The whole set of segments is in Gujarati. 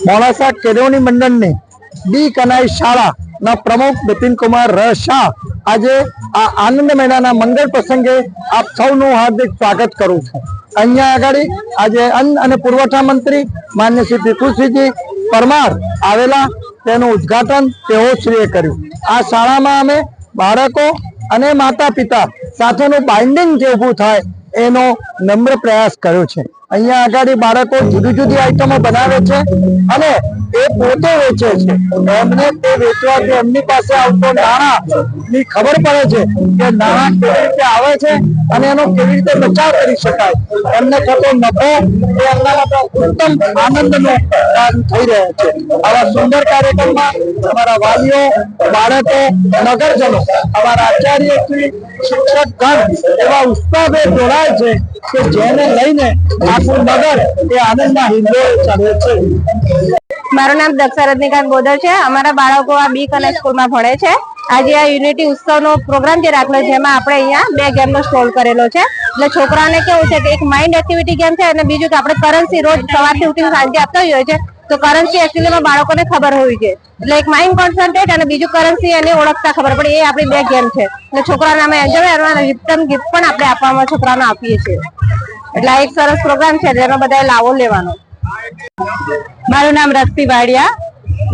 મોડાસા કેળવણી મંડળની બી કનાઈ શાળાના પ્રમુખ બિપિન કુમાર ર શાહ આજે આ આનંદ મેળાના મંગળ પ્રસંગે આપ સૌનું હાર્દિક સ્વાગત કરું છું। અહીંયા આગળ આજે અન્ન અને પુરવઠા મંત્રી માન્ય શ્રી ભીખુસિંહજી પરમાર આવેલા, તેનું ઉદ્ઘાટન તેઓશ્રીએ કર્યું। આ શાળામાં અમે બાળકો અને માતા પિતા સાથેનું બાઇન્ડિંગ જે ઊભું થાય એનો નમ્ર પ્રયાસ કર્યો છે। અહીંયા આગળ બાળકો જુદી જુદી આઈટમો બનાવે છે અને એ પોતે વેચે છે। એમને તે વેચવાથી એમની પાસે આવતો નાણાંની ખબર પડે છે કે નાણાં કેવી રીતે આવે છે અને એનો કેવી રીતે બચાવ કરી શકાય। એમને થતો નફો એ એમના માટે ઉત્તમ આનંદનો થઈ રહ્યો છે। આવા સુંદર કાર્યક્રમમાં અમારા વાલીઓ, બાળકો, નગરજનો, અમારા આચાર્ય, શિક્ષક ગણ એવા ઉત્સાહભેર જોડાય છે કે જેને લઈને આખું નગર એ આનંદના હિંડોળે ચાલે છે। મારું નામ દક્ષા રજનીકાંત બોદર છે। અમારા બાળકો આ બી કનેક્ટ સ્કૂલમાં ભણે છે। આજે આ યુનિટી ઉત્સવનો પ્રોગ્રામ જે રાખેલો છે એમાં આપણે અહીંયા 2 ગેમનો સ્ટોલ કરેલો છે। એટલે છોકરાઓને કેવું છે કે એક માઇન્ડ એક્ટિવિટી ગેમ છે અને બીજું કે આપણે કરન્સી રોજ સવારથી ઉઠીને સાંજે આપતા હોય છે, તો કરન્સી એકચ્યુઅલીમાં બાળકોને ખબર હોવી જોઈએ। એટલે એક માઇન્ડ કોન્સન્ટ્રેટ અને બીજું કરન્સી એને ઓળખતા ખબર પડે, એ આપણી 2 ગેમ છે। એટલે છોકરાઓને અમે એન્જોય કરવાના રિટર્ન ગિફ્ટ પણ આપણે આપવામાં છોકરાઓને આપીએ છીએ। એટલે આ એક સરસ પ્રોગ્રામ છે જેનો બધાએ લાવો લેવાનો। મારું નામ રશ્મિ વાડિયા,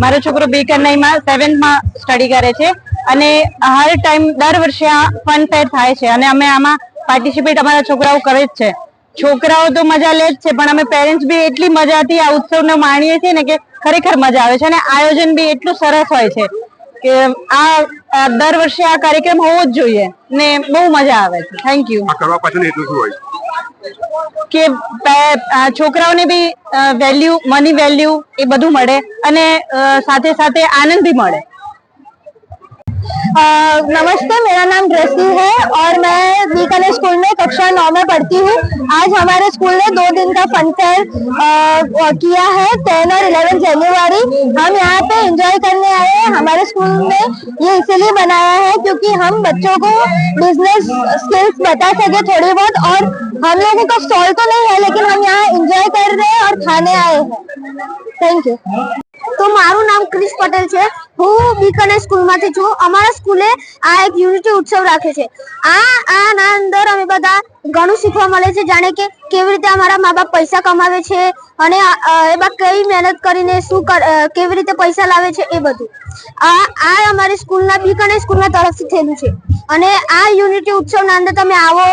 મારો છોકરો બી કનાઈમાં 7th સ્ટડી કરે છે અને હર ટાઈમ દર વર્ષે આ ફન ફેર થાય છે અને અમે આમાં પાર્ટિસિપેટ અમારા છોકરાઓ કરે જ છે। છોકરાઓ તો મજા લે જ છે પણ અમે પેરેન્ટ્સ બી એટલી મજાથી આ ઉત્સવને માણીએ છીએ ને કે ખરેખર મજા આવે છે અને આયોજન બી એટલું સરસ હોય છે કે આ દર વર્ષે આ કાર્યક્રમ હોવો જ જોઈએ ને બહુ મજા આવે છે। Thank you. કરવા પાછળ એટલું શું હોય કે છોકરાઓને બી વેલ્યુ, મની વેલ્યુ એ બધું મળે અને સાથે સાથે આનંદ भी મળે। नमस्ते, मेरा नाम दृष्टि है और मैं बी कनेक्ट स्कूल में कक्षा 9 में पढ़ती हूँ। आज हमारे स्कूल ने 2 दिन का फन फेयर किया है, 10 और 11 जनवरी। हम यहाँ पे एंजॉय करने आए हैं। हमारे स्कूल ने ये इसलिए बनाया है क्योंकि हम बच्चों को बिजनेस स्किल्स बता सके थोड़ी बहुत, और हम लोगों का स्टॉल तो नहीं है लेकिन हम यहाँ एंजॉय कर रहे हैं और खाने आए हैं। Thank you. तो मारू नाम क्रिश पटेल છે। હું બી કનેક્ટ સ્કૂલમાંથી છું। અમારા સ્કૂલે આ એક યુનિટી ઉત્સવ રાખે છે। આના અંદર અમે બધા ઘણું શીખવા મળે છે, જાણે કે કેવી રીતે અમારા મા બાપ પૈસા કમાવે છે અને એમાં કઈ મહેનત કરીને શું કેવી રીતે પૈસા લાવે છે એ બધું। આ અમારી સ્કૂલના બી કનેક્ટ સ્કૂલના તરફથી થયેલું છે અને આ યુનિટી ઉત્સવના અંદર તમે આવો